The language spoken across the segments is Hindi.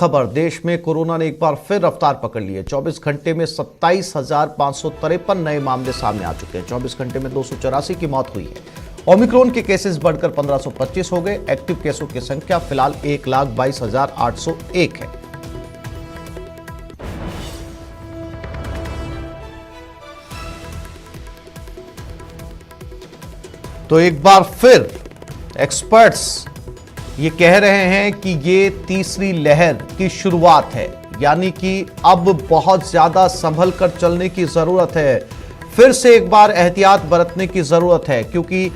खबर, देश में कोरोना ने एक बार फिर रफ्तार पकड़ ली है। 24 घंटे में 27,553 नए मामले सामने आ चुके हैं। 24 घंटे में 284 की मौत हुई है। ओमिक्रॉन के केसेस बढ़कर 1525 हो गए। एक्टिव केसों की संख्या फिलहाल 1,22,801 है। तो एक बार फिर एक्सपर्ट्स ये कह रहे हैं कि ये तीसरी लहर की शुरुआत है, यानी कि अब बहुत ज्यादा संभल कर चलने की जरूरत है। फिर से एक बार एहतियात बरतने की जरूरत है, क्योंकि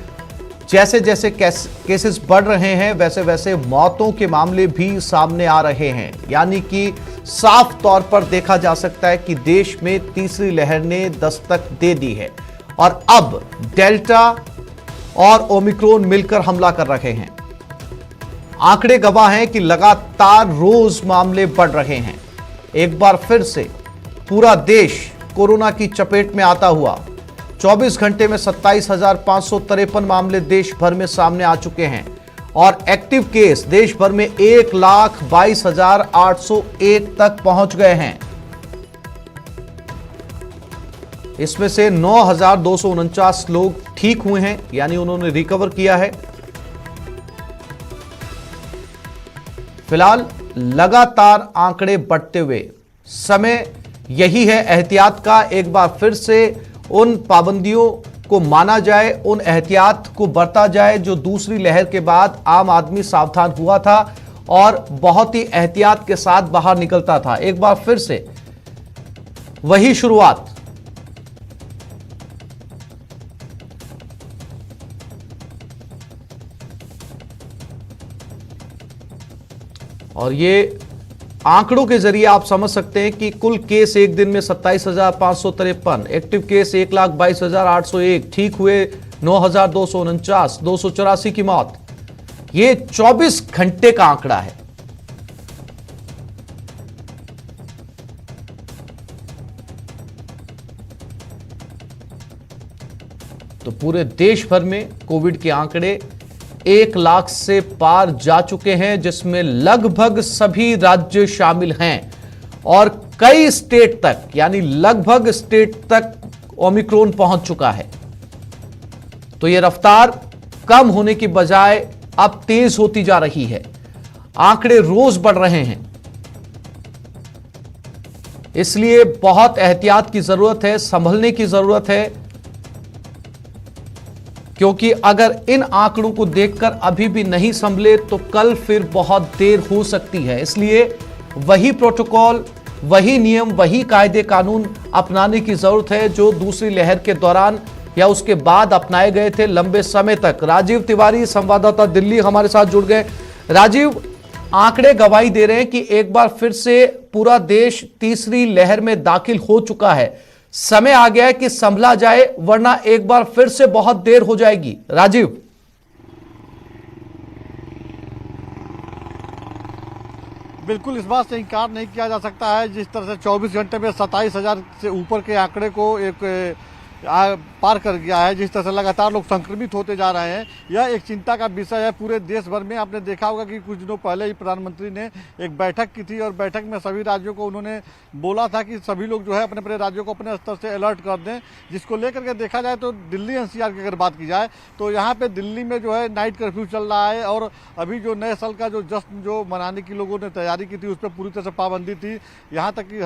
जैसे जैसे केसेस बढ़ रहे हैं वैसे वैसे मौतों के मामले भी सामने आ रहे हैं। यानी कि साफ तौर पर देखा जा सकता है कि देश में तीसरी लहर ने दस्तक दे दी है और अब डेल्टा और ओमिक्रॉन मिलकर हमला कर रहे हैं। आंकड़े गवाह हैं कि लगातार रोज मामले बढ़ रहे हैं। एक बार फिर से पूरा देश कोरोना की चपेट में आता हुआ 24 घंटे में 27,553 मामले देश भर में सामने आ चुके हैं और एक्टिव केस देश भर में 1,22,801 तक पहुंच गए हैं। इसमें से 9,249 लोग ठीक हुए हैं, यानी उन्होंने रिकवर किया है। फिलहाल लगातार आंकड़े बढ़ते हुए समय यही है एहतियात का। एक बार फिर से उन पाबंदियों को माना जाए, उन एहतियात को बरता जाए जो दूसरी लहर के बाद आम आदमी सावधान हुआ था और बहुत ही एहतियात के साथ बाहर निकलता था। एक बार फिर से वही शुरुआत। और ये आंकड़ों के जरिए आप समझ सकते हैं कि कुल केस एक दिन में 27,553, एक्टिव केस 1,22,801, ठीक हुए 9,249, 284 की मौत। ये 24 घंटे का आंकड़ा है। तो पूरे देश भर में कोविड के आंकड़े 1 लाख से पार जा चुके हैं, जिसमें लगभग सभी राज्य शामिल हैं और कई स्टेट तक, यानी लगभग स्टेट तक ओमिक्रॉन पहुंच चुका है। तो यह रफ्तार कम होने की बजाय अब तेज होती जा रही है। आंकड़े रोज बढ़ रहे हैं, इसलिए बहुत एहतियात की जरूरत है, संभलने की जरूरत है, क्योंकि अगर इन आंकड़ों को देखकर अभी भी नहीं संभले तो कल फिर बहुत देर हो सकती है। इसलिए वही प्रोटोकॉल, वही नियम, वही कायदे कानून अपनाने की जरूरत है जो दूसरी लहर के दौरान या उसके बाद अपनाए गए थे लंबे समय तक। राजीव तिवारी संवाददाता दिल्ली हमारे साथ जुड़ गए। राजीव, आंकड़े गवाही दे रहे हैं कि एक बार फिर से पूरा देश तीसरी लहर में दाखिल हो चुका है। समय आ गया है कि संभला जाए, वरना एक बार फिर से बहुत देर हो जाएगी। राजीव, बिल्कुल इस बात से इंकार नहीं किया जा सकता है। जिस तरह से 24 घंटे में 27,000 से ऊपर के आंकड़े को एक पार कर गया है, जिस तरह से लगातार लोग संक्रमित होते जा रहे हैं, यह एक चिंता का विषय है पूरे देश भर में। आपने देखा होगा कि कुछ दिनों पहले ही प्रधानमंत्री ने एक बैठक की थी और बैठक में सभी राज्यों को उन्होंने बोला था कि सभी लोग जो है अपने अपने राज्यों को अपने स्तर से अलर्ट कर दें। जिसको लेकर के देखा जाए तो दिल्ली एनसीआर की अगर बात की जाए तो यहाँ पे दिल्ली में जो है नाइट कर्फ्यू चल रहा है और अभी जो नए साल का जो जश्न जो मनाने की लोगों ने तैयारी की थी उस पर पूरी तरह से पाबंदी थी। यहाँ तक कि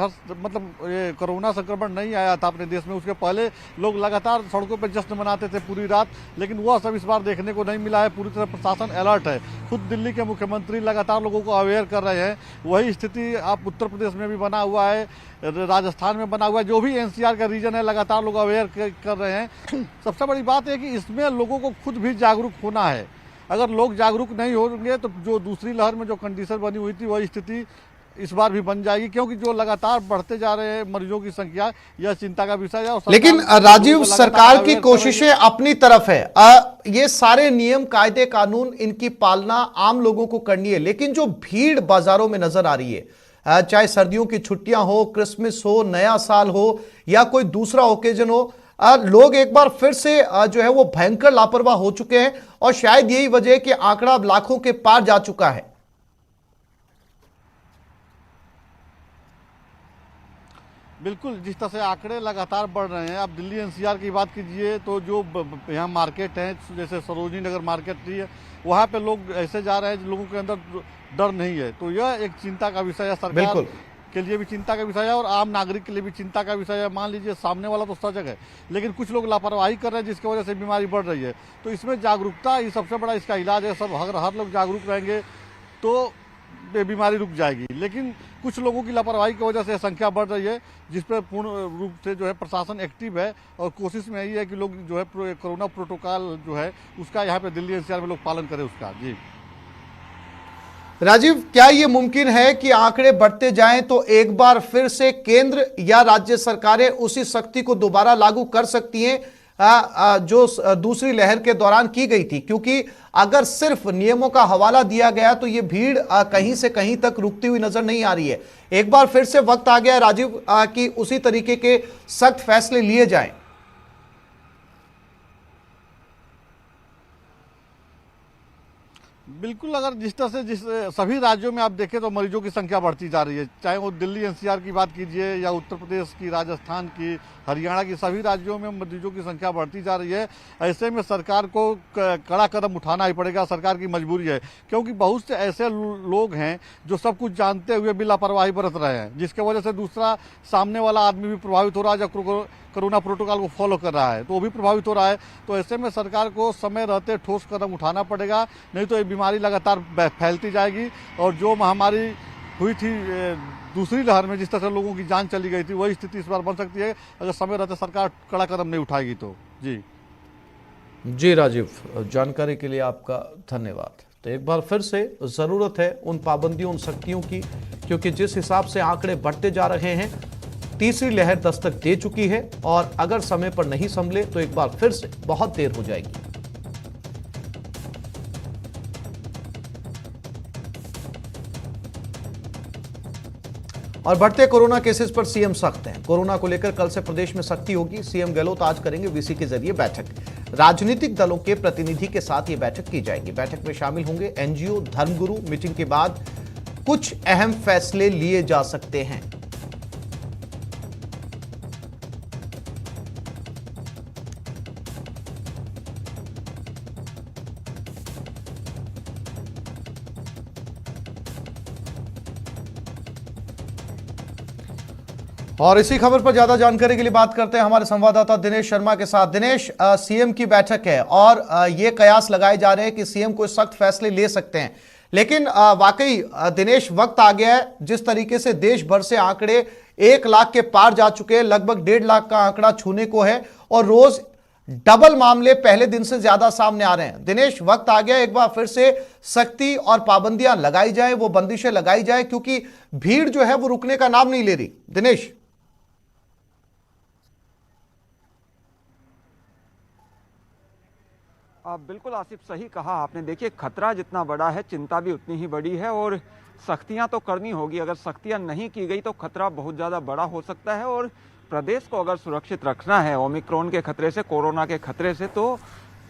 ये कोरोना संक्रमण नहीं आया था अपने देश में, उसके पहले लोग लगातार सड़कों पर जश्न मनाते थे पूरी रात, लेकिन वह सब इस बार देखने को नहीं मिला है। पूरी तरह प्रशासन अलर्ट है। खुद दिल्ली के मुख्यमंत्री लगातार लोगों को अवेयर कर रहे हैं। वही स्थिति आप उत्तर प्रदेश में भी बना हुआ है, राजस्थान में बना हुआ है। जो भी एनसीआर का रीजन है लगातार लोग अवेयर कर रहे हैं। सबसे बड़ी बात है कि इसमें लोगों को खुद भी जागरूक होना है। अगर लोग जागरूक नहीं होंगे तो जो दूसरी लहर में जो कंडीशन बनी हुई थी वही स्थिति इस बार भी बन जाएगी, क्योंकि जो लगातार बढ़ते जा रहे हैं मरीजों की संख्या, यह चिंता का विषय है। लेकिन राजीव, सरकार की कोशिशें अपनी तरफ है। ये सारे नियम, कायदे कानून, इनकी पालना आम लोगों को करनी है, लेकिन जो भीड़ बाजारों में नजर आ रही है, चाहे सर्दियों की छुट्टियां हो, क्रिसमस हो, नया साल हो या कोई दूसरा ओकेजन हो, लोग एक बार फिर से जो है वो भयंकर लापरवाह हो चुके हैं और शायद यही वजह है कि आंकड़ा अब लाखों के पार जा चुका है। बिल्कुल, जिस तरह से आंकड़े लगातार बढ़ रहे हैं, आप दिल्ली एनसीआर की बात कीजिए तो जो यहाँ मार्केट है, जैसे सरोजनी नगर मार्केट है, वहाँ पे लोग ऐसे जा रहे हैं लोगों के अंदर डर नहीं है। तो यह एक चिंता का विषय है, सरकार के लिए भी चिंता का विषय है और आम नागरिक के लिए भी चिंता का विषय है। मान लीजिए सामने वाला तो सजग है, लेकिन कुछ लोग लापरवाही कर रहे हैं जिसकी वजह से बीमारी बढ़ रही है। तो इसमें जागरूकता ही सबसे बड़ा इसका इलाज है। सब हर लोग जागरूक रहेंगे तो बीमारी रुक जाएगी, लेकिन कुछ लोगों की लापरवाही की वजह से संख्या बढ़ रही है, जिस पर पूर्ण रूप से जो है प्रशासन एक्टिव है और कोशिश में यही है कि लोग जो है कोरोना प्रोटोकॉल जो है उसका यहाँ पे दिल्ली एनसीआर में लोग पालन करें उसका। जी राजीव, क्या ये मुमकिन है कि आंकड़े बढ़ते जाएं तो एक बार फिर से केंद्र या राज्य सरकारें उसी सख्ती को दोबारा लागू कर सकती हैं जो दूसरी लहर के दौरान की गई थी? क्योंकि अगर सिर्फ नियमों का हवाला दिया गया तो ये भीड़ कहीं से कहीं तक रुकती हुई नजर नहीं आ रही है। एक बार फिर से वक्त आ गया है राजीव कि उसी तरीके के सख्त फैसले लिए जाएं। बिल्कुल, अगर जिस तरह से सभी राज्यों में आप देखें तो मरीजों की संख्या बढ़ती जा रही है, चाहे वो दिल्ली एनसीआर की बात कीजिए या उत्तर प्रदेश की, राजस्थान की, हरियाणा की, सभी राज्यों में मरीजों की संख्या बढ़ती जा रही है। ऐसे में सरकार को कड़ा कदम उठाना ही पड़ेगा, सरकार की मजबूरी है, क्योंकि बहुत से ऐसे लोग हैं जो सब कुछ जानते हुए भी लापरवाही बरत रहे हैं, जिसकी वजह से दूसरा सामने वाला आदमी भी प्रभावित हो रहा है, जो कोरोना प्रोटोकॉल को फॉलो कर रहा है तो वो भी प्रभावित हो रहा है। तो ऐसे में सरकार को समय रहते ठोस कदम उठाना पड़ेगा, नहीं तो ये बीमारी लगातार फैलती जाएगी और जो महामारी हुई थी दूसरी लहर में, जिस तरह से लोगों की जान चली गई थी, वही स्थिति इस बार बन सकती है अगर समय रहते सरकार कड़ा कदम नहीं उठाएगी तो। जी राजीव, जानकारी के लिए आपका धन्यवाद। तो एक बार फिर से जरूरत है उन पाबंदियों, उन सख्तियों की, क्योंकि जिस हिसाब से आंकड़े बढ़ते जा रहे हैं, तीसरी लहर दस्तक दे चुकी है और अगर समय पर नहीं संभले तो एक बार फिर से बहुत देर हो जाएगी। और बढ़ते कोरोना केसेस पर सीएम सख्त हैं। कोरोना को लेकर कल से प्रदेश में सख्ती होगी। सीएम गहलोत आज करेंगे वीसी के जरिए बैठक। राजनीतिक दलों के प्रतिनिधि के साथ ये बैठक की जाएगी। बैठक में शामिल होंगे एनजीओ, धर्मगुरु। मीटिंग के बाद कुछ अहम फैसले लिए जा सकते हैं। और इसी खबर पर ज्यादा जानकारी के लिए बात करते हैं हमारे संवाददाता दिनेश शर्मा के साथ। दिनेश, सीएम की बैठक है और ये कयास लगाए जा रहे हैं कि सीएम कोई सख्त फैसले ले सकते हैं, लेकिन वाकई दिनेश वक्त आ गया है। जिस तरीके से देश भर से आंकड़े 1 लाख के पार जा चुके हैं, लगभग 1.5 लाख का आंकड़ा छूने को है और रोज डबल मामले पहले दिन से ज्यादा सामने आ रहे हैं। दिनेश, वक्त आ गया एक बार फिर से सख्ती और पाबंदियां लगाई जाए, वो बंदिशें लगाई जाए, क्योंकि भीड़ जो है वो रुकने का नाम नहीं ले रही। दिनेश। बिल्कुल आसिफ, सही कहा आपने। देखिए, खतरा जितना बड़ा है, चिंता भी उतनी ही बड़ी है और सख्तियां तो करनी होगी। अगर सख्तियां नहीं की गई तो खतरा बहुत ज़्यादा बड़ा हो सकता है और प्रदेश को अगर सुरक्षित रखना है ओमिक्रॉन के खतरे से, कोरोना के खतरे से, तो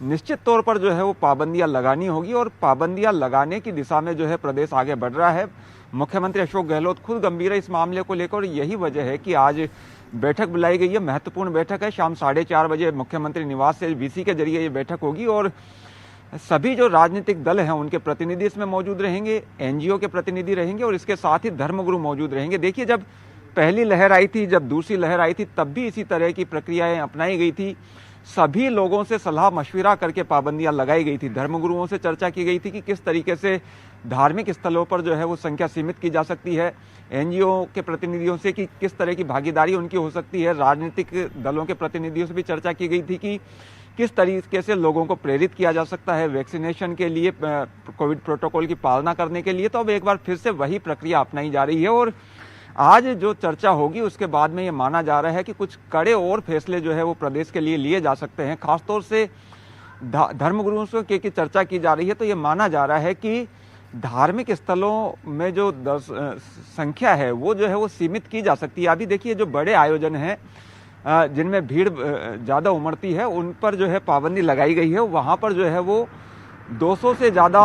निश्चित तौर पर जो है वो पाबंदियां लगानी होगी और पाबंदियां लगाने की दिशा में जो है प्रदेश आगे बढ़ रहा है। मुख्यमंत्री अशोक गहलोत खुद गंभीर है इस मामले को लेकर। यही वजह है कि आज बैठक बुलाई गई है, महत्वपूर्ण बैठक है। शाम 4:30 बजे मुख्यमंत्री निवास से वीसी के जरिए ये बैठक होगी और सभी जो राजनीतिक दल हैं उनके प्रतिनिधि इसमें मौजूद रहेंगे, एनजीओ के प्रतिनिधि रहेंगे और इसके साथ ही धर्मगुरु मौजूद रहेंगे। देखिए, जब पहली लहर आई थी, जब दूसरी लहर आई थी, तब भी इसी तरह की प्रक्रियाएं अपनाई गई थी। सभी लोगों से सलाह मशविरा करके पाबंदियां लगाई गई थी। धर्मगुरुओं से चर्चा की गई थी कि किस तरीके से धार्मिक स्थलों पर जो है वो संख्या सीमित की जा सकती है। एनजीओ के प्रतिनिधियों से कि किस तरह की भागीदारी उनकी हो सकती है। राजनीतिक दलों के प्रतिनिधियों से भी चर्चा की गई थी कि किस तरीके से लोगों को प्रेरित किया जा सकता है वैक्सीनेशन के लिए, कोविड प्रोटोकॉल की पालना करने के लिए। तो अब एक बार फिर से वही प्रक्रिया अपनाई जा रही है और आज जो चर्चा होगी उसके बाद में ये माना जा रहा है कि कुछ कड़े और फैसले जो है वो प्रदेश के लिए लिए जा सकते हैं। खासतौर से धर्मगुरुओं से की चर्चा की जा रही है, तो ये माना जा रहा है कि धार्मिक स्थलों में जो संख्या है वो जो है वो सीमित की जा सकती है। अभी देखिए, जो बड़े आयोजन हैं जिनमें भीड़ ज़्यादा उमड़ती है, उन पर जो है पाबंदी लगाई गई है। वहाँ पर जो है वो 200 से ज़्यादा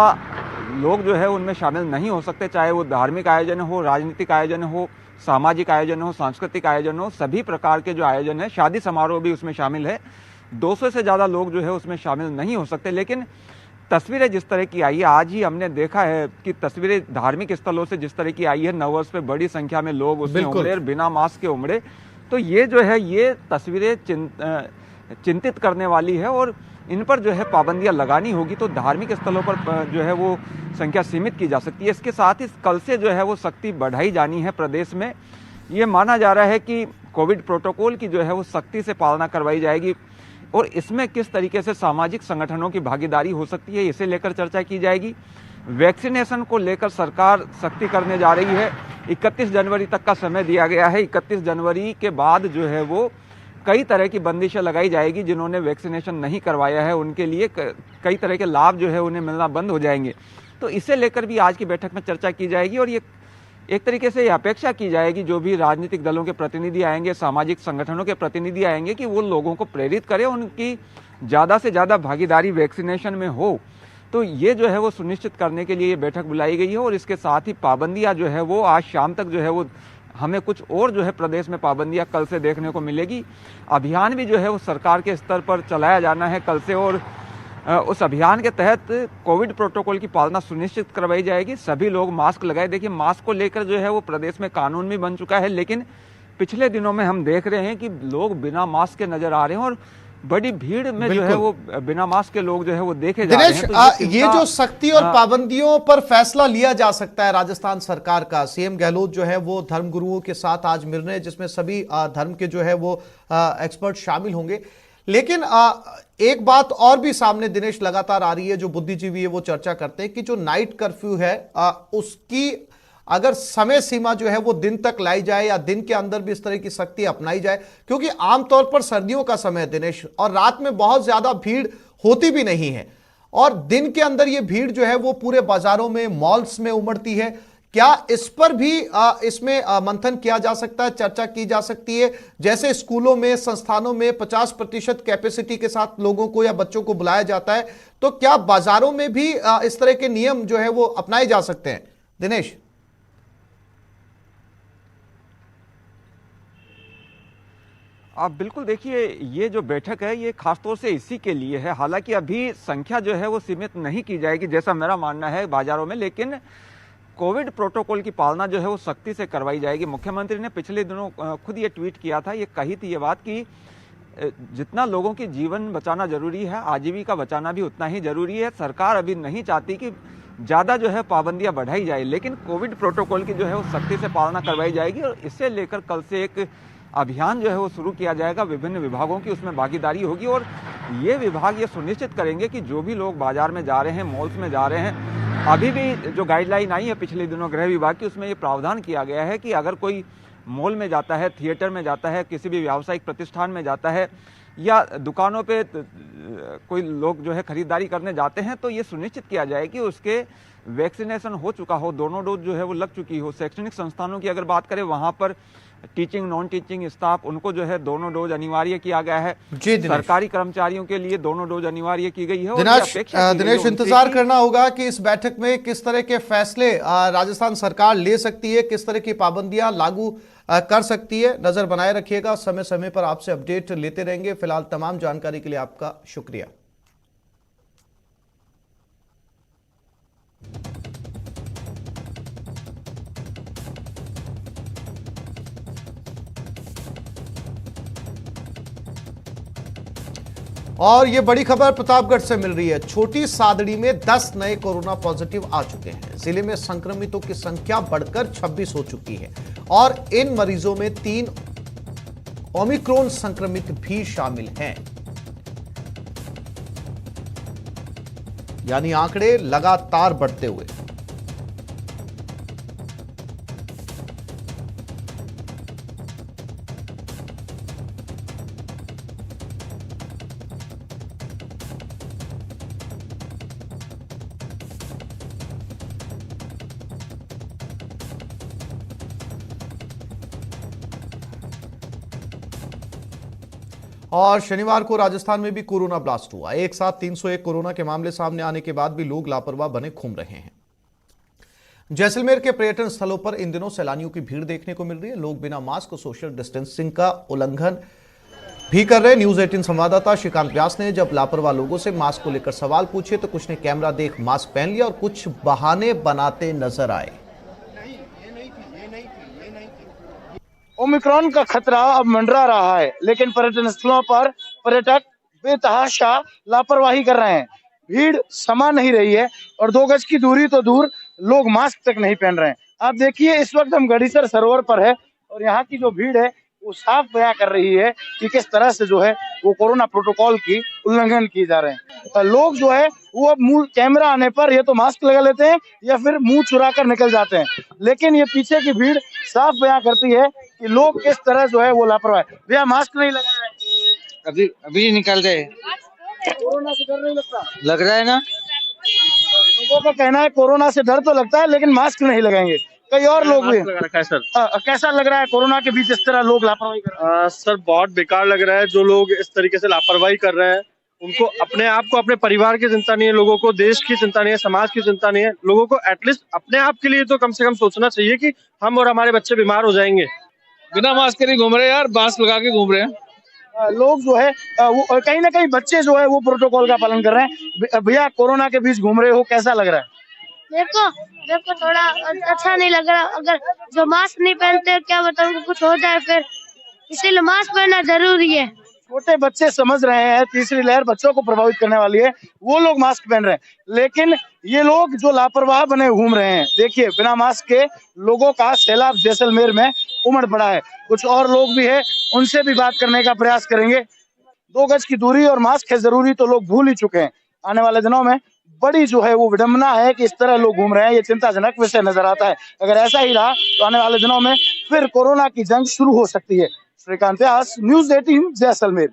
लोग जो है उनमें शामिल नहीं हो सकते, चाहे वो धार्मिक आयोजन हो, राजनीतिक आयोजन हो, सामाजिक आयोजन हो, सांस्कृतिक आयोजन हो, सभी प्रकार के जो आयोजन है, शादी समारोह भी उसमें शामिल है। 200 से ज़्यादा लोग जो है उसमें शामिल नहीं हो सकते। लेकिन तस्वीरें जिस तरह की आई है, आज ही हमने देखा है कि तस्वीरें धार्मिक स्थलों से जिस तरह की आई है, नववर्ष पे बड़ी संख्या में लोग उसमें उमड़े और बिना मास्क के उमड़े, तो ये जो है ये तस्वीरें चिंतित करने वाली है और इन पर जो है पाबंदियां लगानी होगी तो धार्मिक स्थलों पर जो है वो संख्या सीमित की जा सकती है। इसके साथ ही कल से जो है वो सख्ती बढ़ाई जानी है प्रदेश में। ये माना जा रहा है कि कोविड प्रोटोकॉल की जो है वो सख्ती से पालना करवाई जाएगी और इसमें किस तरीके से सामाजिक संगठनों की भागीदारी हो सकती है, इसे लेकर चर्चा की जाएगी। वैक्सीनेशन को लेकर सरकार सख्ती करने जा रही है। 31 जनवरी तक का समय दिया गया है। 31 जनवरी के बाद जो है वो कई तरह की बंदिशें लगाई जाएगी। जिन्होंने वैक्सीनेशन नहीं करवाया है उनके लिए कई तरह के लाभ जो है उन्हें मिलना बंद हो जाएंगे। तो इसे लेकर भी आज की बैठक में चर्चा की जाएगी और ये एक तरीके से अपेक्षा की जाएगी जो भी राजनीतिक दलों के प्रतिनिधि आएंगे, सामाजिक संगठनों के प्रतिनिधि आएंगे, कि वो लोगों को प्रेरित करें, उनकी ज़्यादा से ज़्यादा भागीदारी वैक्सीनेशन में हो। तो ये जो है वो सुनिश्चित करने के लिए ये बैठक बुलाई गई है और इसके साथ ही पाबंदियां जो है वो आज शाम तक जो है वो हमें कुछ और जो है प्रदेश में पाबंदियां कल से देखने को मिलेगी। अभियान भी जो है वो सरकार के स्तर पर चलाया जाना है कल से और उस अभियान के तहत कोविड प्रोटोकॉल की पालना सुनिश्चित करवाई जाएगी। सभी लोग मास्क लगाए। देखिए, मास्क को लेकर जो है वो प्रदेश में कानून भी बन चुका है, लेकिन पिछले दिनों में हम देख रहे हैं कि लोग बिना मास्क के नजर आ रहे हैं और बड़ी भीड़ में जो है वो बिना मास्क के लोग जो है वो देखे जा रहे हैं। तो ये जो सख्ती और पाबंदियों पर फैसला लिया जा सकता है राजस्थान सरकार का, सीएम गहलोत जो है वो धर्मगुरुओं के साथ आज मिल रहे हैं जिसमें सभी धर्म के जो है वो एक्सपर्ट शामिल होंगे। लेकिन एक बात और भी सामने दिनेश लगातार आ रही है, जो बुद्धिजीवी है वो चर्चा करते हैं कि जो नाइट कर्फ्यू है उसकी अगर समय सीमा जो है वो दिन तक लाई जाए या दिन के अंदर भी इस तरह की सख्ती अपनाई जाए, क्योंकि आमतौर पर सर्दियों का समय दिनेश और रात में बहुत ज्यादा भीड़ होती भी नहीं है और दिन के अंदर ये भीड़ जो है वो पूरे बाजारों में, मॉल्स में उमड़ती है। क्या इस पर भी इसमें मंथन किया जा सकता है, चर्चा की जा सकती है? जैसे स्कूलों में, संस्थानों में 50% कैपेसिटी के साथ लोगों को या बच्चों को बुलाया जाता है, तो क्या बाजारों में भी इस तरह के नियम जो है वो अपनाए जा सकते हैं दिनेश? आप बिल्कुल देखिए, ये जो बैठक है ये खासतौर से इसी के लिए है। हालांकि अभी संख्या जो है वो सीमित नहीं की जाएगी जैसा मेरा मानना है बाजारों में, लेकिन कोविड प्रोटोकॉल की पालना जो है वो सख्ती से करवाई जाएगी। मुख्यमंत्री ने पिछले दिनों खुद ये ट्वीट किया था, ये कही थी ये बात कि जितना लोगों की जीवन बचाना जरूरी है, आजीविका बचाना भी उतना ही जरूरी है। सरकार अभी नहीं चाहती कि ज़्यादा जो है पाबंदियां बढ़ाई जाए, लेकिन कोविड प्रोटोकॉल की जो है वो सख्ती से पालना करवाई जाएगी और इससे लेकर कल से एक अभियान जो है वो शुरू किया जाएगा। विभिन्न विभागों की उसमें भागीदारी होगी और ये विभाग ये सुनिश्चित करेंगे कि जो भी लोग बाजार में जा रहे हैं, मॉल्स में जा रहे हैं, अभी भी जो गाइडलाइन आई है पिछले दिनों गृह विभाग की, उसमें ये प्रावधान किया गया है कि अगर कोई मॉल में जाता है, थिएटर में जाता है, किसी भी व्यावसायिक प्रतिष्ठान में जाता है या दुकानों पे कोई लोग जो है खरीदारी करने जाते हैं, तो ये सुनिश्चित किया जाए कि उसके वैक्सीनेशन हो चुका हो, दोनों डोज जो है वो लग चुकी हो। शैक्षणिक संस्थानों की अगर बात करें, वहां पर टीचिंग, नॉन टीचिंग स्टाफ, उनको जो है दोनों डोज अनिवार्य किया गया है। सरकारी कर्मचारियों के लिए दोनों डोज अनिवार्य की गई है। दिनेश, इंतजार करना होगा कि इस बैठक में किस तरह के फैसले राजस्थान सरकार ले सकती है, किस तरह की पाबंदियां लागू कर सकती है। नजर बनाए रखिएगा, समय समय पर आपसे अपडेट लेते रहेंगे। फिलहाल तमाम जानकारी के लिए आपका शुक्रिया। और ये बड़ी खबर प्रतापगढ़ से मिल रही है। छोटी सादड़ी में 10 नए कोरोना पॉजिटिव आ चुके हैं। जिले में संक्रमितों की संख्या बढ़कर 26 हो चुकी है और इन मरीजों में 3 ओमिक्रॉन संक्रमित भी शामिल हैं। यानी आंकड़े लगातार बढ़ते हुए। और शनिवार को राजस्थान में भी कोरोना ब्लास्ट हुआ। एक साथ 301 कोरोना के मामले सामने आने के बाद भी लोग लापरवाह बने घूम रहे हैं। जैसलमेर के पर्यटन स्थलों पर इन दिनों सैलानियों की भीड़ देखने को मिल रही है। लोग बिना मास्क और सोशल डिस्टेंसिंग का उल्लंघन भी कर रहे हैं। न्यूज 18 संवाददाता श्रीकांत व्यास ने जब लापरवाह लोगों से मास्क को लेकर सवाल पूछे तो कुछ ने कैमरा देख मास्क पहन लिया और कुछ बहाने बनाते नजर आए। ओमिक्रॉन का खतरा अब मंडरा रहा है, लेकिन पर्यटन स्थलों पर पर्यटक बेतहाशा लापरवाही कर रहे हैं। भीड़ समा नहीं रही है और 2 गज की दूरी तो दूर, लोग मास्क तक नहीं पहन रहे हैं। आप देखिए, इस वक्त हम गढ़ीसर सरोवर पर है और यहाँ की जो भीड़ है वो साफ बयां कर रही है कि किस तरह से जो है वो कोरोना प्रोटोकॉल की उल्लंघन किए जा रहे हैं। लोग जो है वो अब मुंह कैमरा आने पर ये तो मास्क लगा लेते हैं या फिर मुंह चुरा कर निकल जाते हैं, लेकिन ये पीछे की भीड़ साफ बयां करती है कि लोग किस तरह जो है वो लापरवाह है। भैया मास्क नहीं लगाया है, अभी निकल रहे। कोरोना से डर नहीं लगता? लग रहा है ना। लोगों का कहना है कोरोना से डर तो लगता है लेकिन मास्क नहीं लगाएंगे। कई और लोग भी लगा रखा है सर। कैसा लग रहा है कोरोना के बीच इस तरह लोग लापरवाही कर रहे हैं? सर बहुत बेकार लग रहा है। जो लोग इस तरीके से लापरवाही कर रहे हैं उनको अपने आप को, अपने परिवार की चिंता नहीं है, लोगों को देश की चिंता नहीं है, समाज की चिंता नहीं है। लोगों को एटलीस्ट अपने आप के लिए तो कम से कम सोचना चाहिए कि हम और हमारे बच्चे बीमार हो जाएंगे। बिना मास्क के नहीं घूम रहे यार, मास्क लगा के घूम रहे हैं। लोग जो है वो कहीं ना कहीं बच्चे जो है वो प्रोटोकॉल का पालन कर रहे हैं। भैया कोरोना के बीच घूम रहे हो, कैसा लग रहा है? देखो थोड़ा अच्छा नहीं लग रहा। अगर जो मास्क नहीं पहनते क्या बताऊँ उनको कुछ हो जाए फिर, इसीलिए मास्क पहनना जरूरी है। छोटे बच्चे समझ रहे हैं तीसरी लहर बच्चों को प्रभावित करने वाली है, वो लोग मास्क पहन रहे हैं, लेकिन ये लोग जो लापरवाह बने घूम रहे हैं। देखिए बिना मास्क के लोगों का सैलाब जैसलमेर में उमड़ पड़ा है। कुछ और लोग भी है, उनसे भी बात करने का प्रयास करेंगे। 2 गज की दूरी और मास्क है जरूरी तो लोग भूल ही चुके हैं। आने वाले दिनों में बड़ी जो है वो विडंबना है कि इस तरह लोग घूम रहे हैं। ये चिंताजनक विषय नजर आता है। अगर ऐसा ही रहा तो आने वाले दिनों में फिर कोरोना की जंग शुरू हो सकती है। श्रीकांत व्यास, न्यूज 18 जैसलमेर।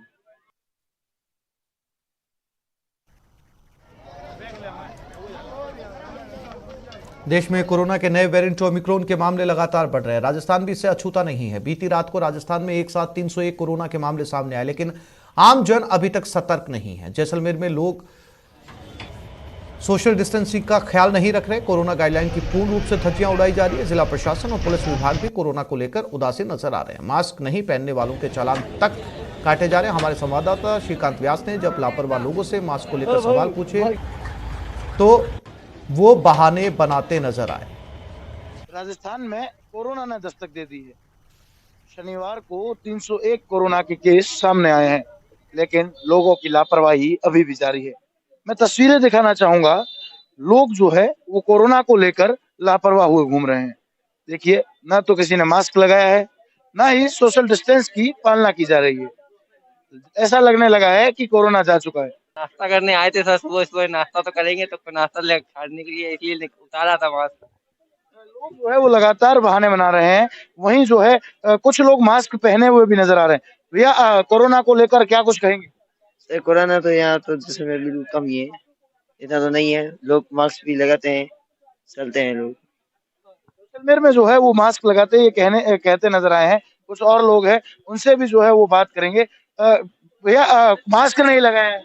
देश में कोरोना के नए वेरिएंट ओमिक्रॉन के मामले लगातार बढ़ रहे हैं। राजस्थान भी इससे अछूता नहीं है। बीती रात को राजस्थान में एक साथ 301 कोरोना के मामले सामने आए, लेकिन आम जन अभी तक सतर्क नहीं है। जैसलमेर में लोग सोशल डिस्टेंसिंग का ख्याल नहीं रख रहे। कोरोना गाइडलाइन की पूर्ण रूप से धज्जियां उड़ाई जा रही है। जिला प्रशासन और पुलिस विभाग भी कोरोना को लेकर उदासीन नजर आ रहे हैं। मास्क नहीं पहनने वालों के चालान तक काटे जा रहे हैं। हमारे संवाददाता श्रीकांत व्यास ने जब लापरवाह लोगों से मास्क को लेकर सवाल पूछे तो वो बहाने बनाते नजर आए। राजस्थान में कोरोना ने दस्तक दे दी है। शनिवार को 301 कोरोना के केस सामने आए हैं, लेकिन लोगों की लापरवाही अभी भी जारी है। मैं तस्वीरें दिखाना चाहूंगा। लोग जो है वो कोरोना को लेकर लापरवाह हुए घूम रहे हैं। देखिए, ना तो किसी ने मास्क लगाया है, ना ही सोशल डिस्टेंस की पालना की जा रही है। ऐसा लगने लगा है कि कोरोना जा चुका है। नाश्ता करने आए थे सर, सुबह सुबह नाश्ता तो करेंगे, तो नाश्ता ले खाने के लिए इसलिए उतारा था मास्क। लोग जो है वो लगातार बहाने बना रहे हैं। वहीं जो है कुछ लोग मास्क पहने हुए भी नजर आ रहे हैं। भैया कोरोना को लेकर क्या कुछ कहेंगे? सर कोरोना तो यहाँ तो जिसमें बिल्कुल कम ही है, इतना तो नहीं है। लोग मास्क भी लगाते हैं, चलते हैं लोग। जैसलमेर में जो है वो मास्क लगाते ये कहते नजर आए हैं। कुछ और लोग हैं, उनसे भी जो है वो बात करेंगे। भैया मास्क नहीं लगाए हैं?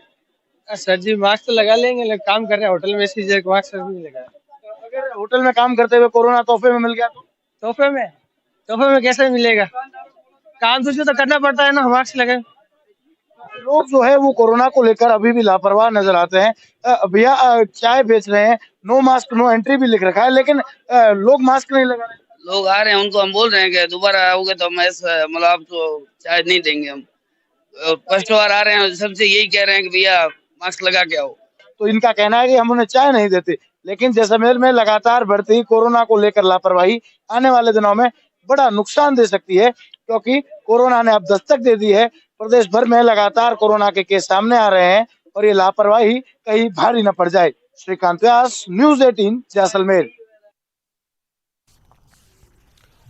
सर जी मास्क तो लगा लेंगे, लेकिन काम कर रहे हैं होटल में, इसी मास्क नहीं लगाया। अगर होटल में काम करते हुए कोरोना तोहफे में मिल गया तो? तोहफे में कैसे मिलेगा? काम तो करना पड़ता है ना, मास्क लगे। लोग जो है वो कोरोना को लेकर अभी भी लापरवाह नजर आते हैं। भैया चाय बेच रहे हैं, नो मास्क नो एंट्री भी लिख रखा है, लेकिन लोग मास्क नहीं लगा रहे। लोग आ रहे हैं, उनको हम बोल रहे हैं कि दोबारा आओगे तो हम ऐसा मतलब आपको चाय नहीं देंगे। हम फर्स्ट बार आ रहे हैं, सबसे यही कह रहे हैं कि भैया मास्क लगा के आओ। तो इनका कहना है कि हम उन्हें चाय नहीं देते, लेकिन जैसलमेर में लगातार बढ़ती कोरोना को लेकर लापरवाही आने वाले दिनों में बड़ा नुकसान दे सकती है, क्योंकि कोरोना ने अब दस्तक दे दी है। प्रदेश भर में लगातार कोरोना के केस सामने आ रहे हैं और ये लापरवाही कहीं भारी न पड़ जाए। श्रीकांत व्यास, न्यूज 18 जैसलमेर।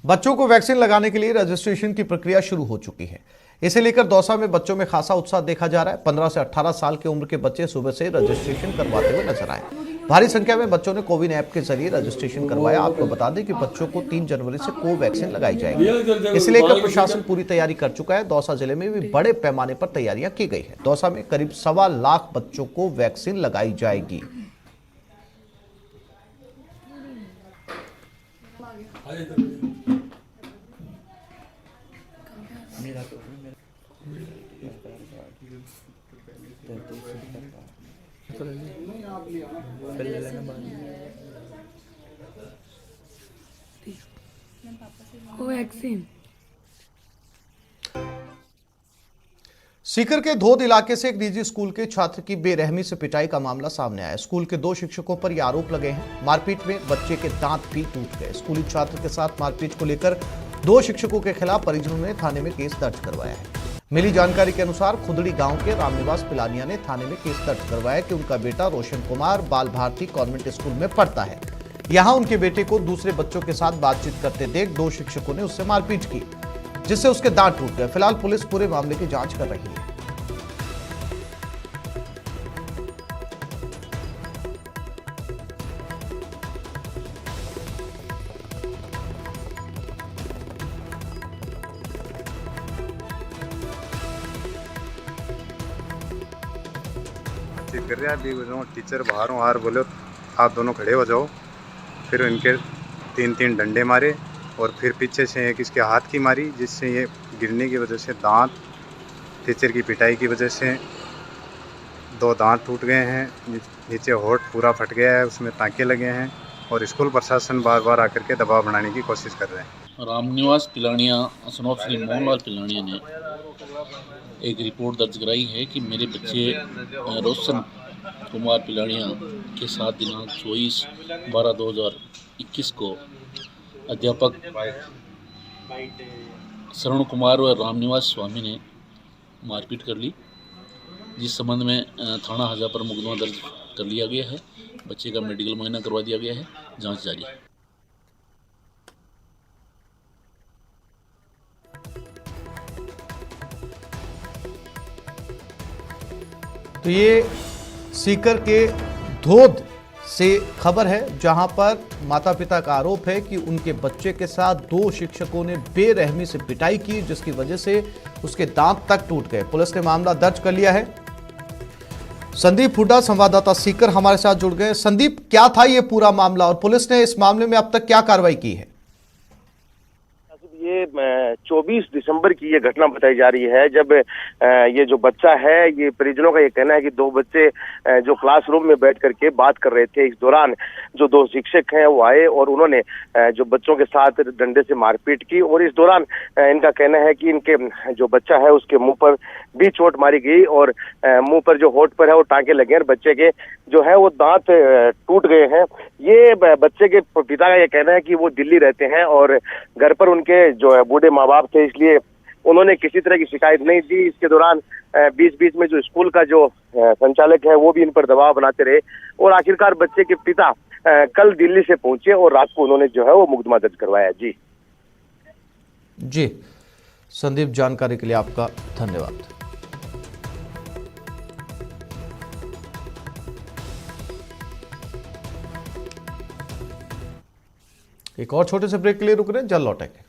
बच्चों को वैक्सीन लगाने के लिए रजिस्ट्रेशन की प्रक्रिया शुरू हो चुकी है। इसे लेकर दौसा में बच्चों में खासा उत्साह देखा जा रहा है। 15 से 18 साल की उम्र के बच्चे सुबह से रजिस्ट्रेशन करवाते हुए नजर आए। भारी संख्या में बच्चों ने कोविन ऐप के जरिए रजिस्ट्रेशन करवाया। आपको बता दें कि बच्चों को 3 जनवरी से कोवैक्सीन लगाई जाएगी। इसे लेकर प्रशासन पूरी तैयारी कर चुका है। दौसा जिले में भी बड़े पैमाने पर तैयारियां की गई है। दौसा में करीब 1.25 लाख बच्चों को वैक्सीन लगाई जाएगी। कोवैक्सीन। सीकर के धोद इलाके से एक निजी स्कूल के छात्र की बेरहमी से पिटाई का मामला सामने आया। स्कूल के 2 शिक्षकों पर यह आरोप लगे हैं। मारपीट में बच्चे के दांत भी टूट गए। स्कूली छात्र के साथ मारपीट को लेकर 2 शिक्षकों के खिलाफ परिजनों ने थाने में केस दर्ज करवाया है। मिली जानकारी के अनुसार खुदड़ी गांव के रामनिवास पिलानिया ने थाने में केस दर्ज करवाया कि उनका बेटा रोशन कुमार बाल भारती कॉन्वेंट स्कूल में पढ़ता है। यहां उनके बेटे को दूसरे बच्चों के साथ बातचीत करते देख 2 शिक्षकों ने उससे मारपीट की, जिससे उसके दांत टूट गए। फिलहाल पुलिस पूरे मामले की जांच कर रही है। कर रहा है अभी टीचर बाहर बोले आप दोनों खड़े हो जाओ। फिर इनके 3 डंडे मारे और फिर पीछे से एक इसके हाथ की मारी, जिससे ये गिरने की वजह से दांत, टीचर की पिटाई की वजह से 2 दांत टूट गए हैं। नीचे होठ पूरा फट गया है, उसमें टाँके लगे हैं और स्कूल प्रशासन बार बार आकर के दबाव बनाने की कोशिश कर रहे हैं। रामनिवास पिलानिया सनोफ श्री मोहनलाल पिलानिया ने एक रिपोर्ट दर्ज कराई है कि मेरे बच्चे रोशन कुमार पिलानिया के साथ दिनांक 24/12/2021 को अध्यापक शरण कुमार और रामनिवास स्वामी ने मारपीट कर ली, जिस संबंध में थाना हजा पर मुकदमा दर्ज कर लिया गया है। बच्चे का मेडिकल मुआयना करवा दिया गया है, जांच जारी है। तो ये सीकर के धोद से खबर है, जहां पर माता पिता का आरोप है कि उनके बच्चे के साथ 2 शिक्षकों ने बेरहमी से पिटाई की, जिसकी वजह से उसके दांत तक टूट गए। पुलिस ने मामला दर्ज कर लिया है। संदीप हुड्डा संवाददाता सीकर हमारे साथ जुड़ गए। संदीप, क्या था ये पूरा मामला और पुलिस ने इस मामले में अब तक क्या कार्रवाई की है? ये 24 दिसंबर की ये घटना बताई जा रही है, जब ये जो बच्चा है, ये परिजनों का ये कहना है कि 2 बच्चे जो क्लासरूम में बैठ करके बात कर रहे थे। इस दौरान जो 2 शिक्षक हैं वो आए और उन्होंने जो बच्चों के साथ डंडे से मारपीट की और इस दौरान इनका कहना है कि इनके जो बच्चा है उसके मुंह पर भी चोट मारी गई और मुंह पर जो होठ पर है वो टाँके लगे और बच्चे के जो है वो दांत टूट गए हैं। ये बच्चे के पिता का ये कहना है कि वो दिल्ली रहते हैं और घर पर उनके जो है बूढ़े माँ बाप थे, इसलिए उन्होंने किसी तरह की शिकायत नहीं दी। इसके दौरान बीच में जो स्कूल का जो संचालक है वो भी इन पर दबाव बनाते रहे और आखिरकार बच्चे के पिता कल दिल्ली से पहुंचे और रात को उन्होंने जो है वो मुकदमा दर्ज करवाया। जी संदीप, जानकारी के लिए आपका धन्यवाद। एक और छोटे से ब्रेक के लिए रुक रहे हैं, जल्द लौटेंगे।